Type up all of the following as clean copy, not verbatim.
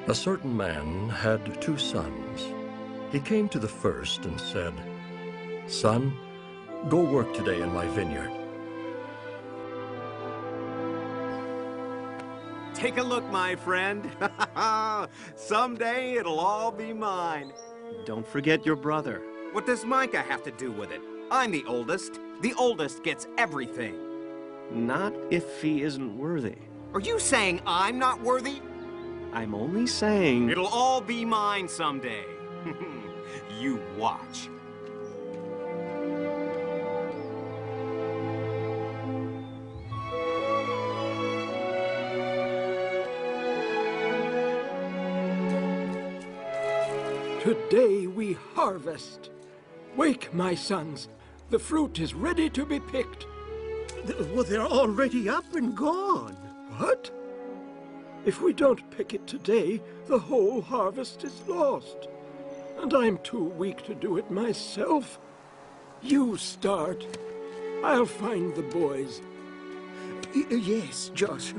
A certain man had 2 sons. He came to the first and said, "Son, go work today in my vineyard." Take a look, my friend. Someday it'll all be mine. Don't forget your brother. What does Micah have to do with it? I'm the oldest. The oldest gets everything. Not if he isn't worthy. Are you saying I'm not worthy? I'm only saying... It'll all be mine someday. You watch. Today we harvest. Wake, my sons. The fruit is ready to be picked. Well, they're already up and gone. What? If we don't pick it today, the whole harvest is lost. And I'm too weak to do it myself. You start. I'll find the boys. Yes, Josh.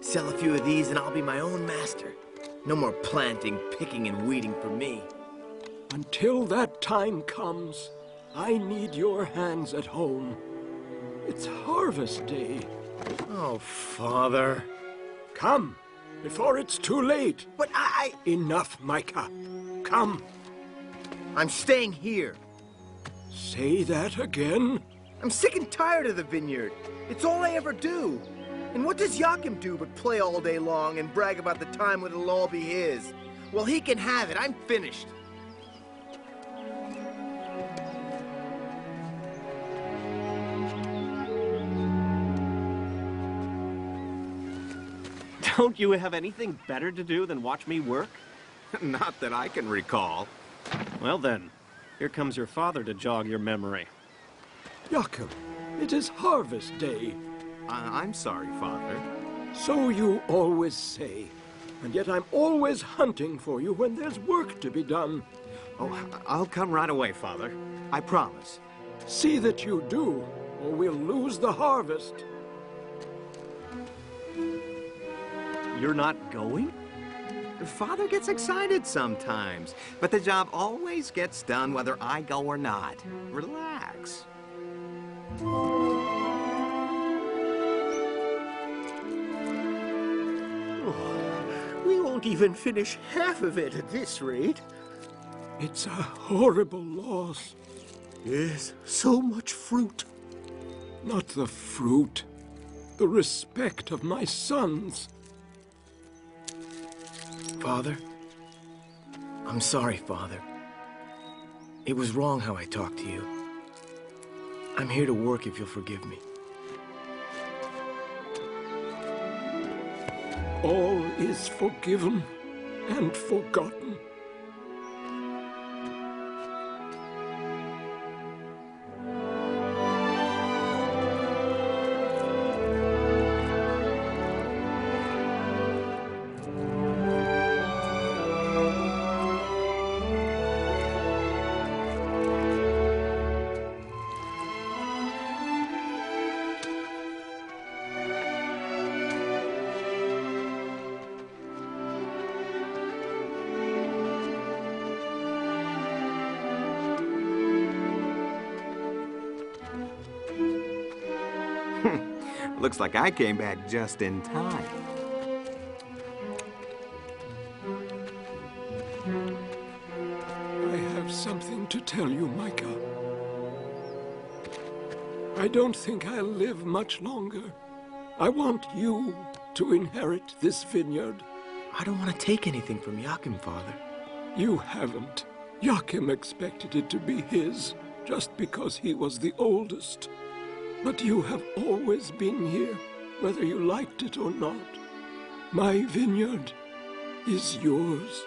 Sell a few of these and I'll be my own master. No more planting, picking, and weeding for me. Until that time comes, I need your hands at home. It's harvest day. Oh, Father. Come, before it's too late. But Enough, Micah. Come. I'm staying here. Say that again? I'm sick and tired of the vineyard. It's all I ever do. And what does Joachim do but play all day long and brag about the time when it'll all be his? Well, he can have it. I'm finished. Don't you have anything better to do than watch me work? Not that I can recall. Well then, here comes your father to jog your memory. Joachim, it is harvest day. I'm sorry, Father. So you always say. And yet I'm always hunting for you when there's work to be done. Oh, I'll come right away, Father. I promise. See that you do, or we'll lose the harvest. You're not going? Father gets excited sometimes, but the job always gets done whether I go or not. Relax. We won't even finish half of it at this rate. It's a horrible loss. Yes, so much fruit. Not the fruit, the respect of my sons. Father? I'm sorry, Father. It was wrong how I talked to you. I'm here to work if you'll forgive me. All is forgiven and forgotten. Looks like I came back just in time. I have something to tell you, Micah. I don't think I'll live much longer. I want you to inherit this vineyard. I don't want to take anything from Joachim, Father. You haven't. Joachim expected it to be his, just because he was the oldest. But you have always been here, whether you liked it or not. My vineyard is yours.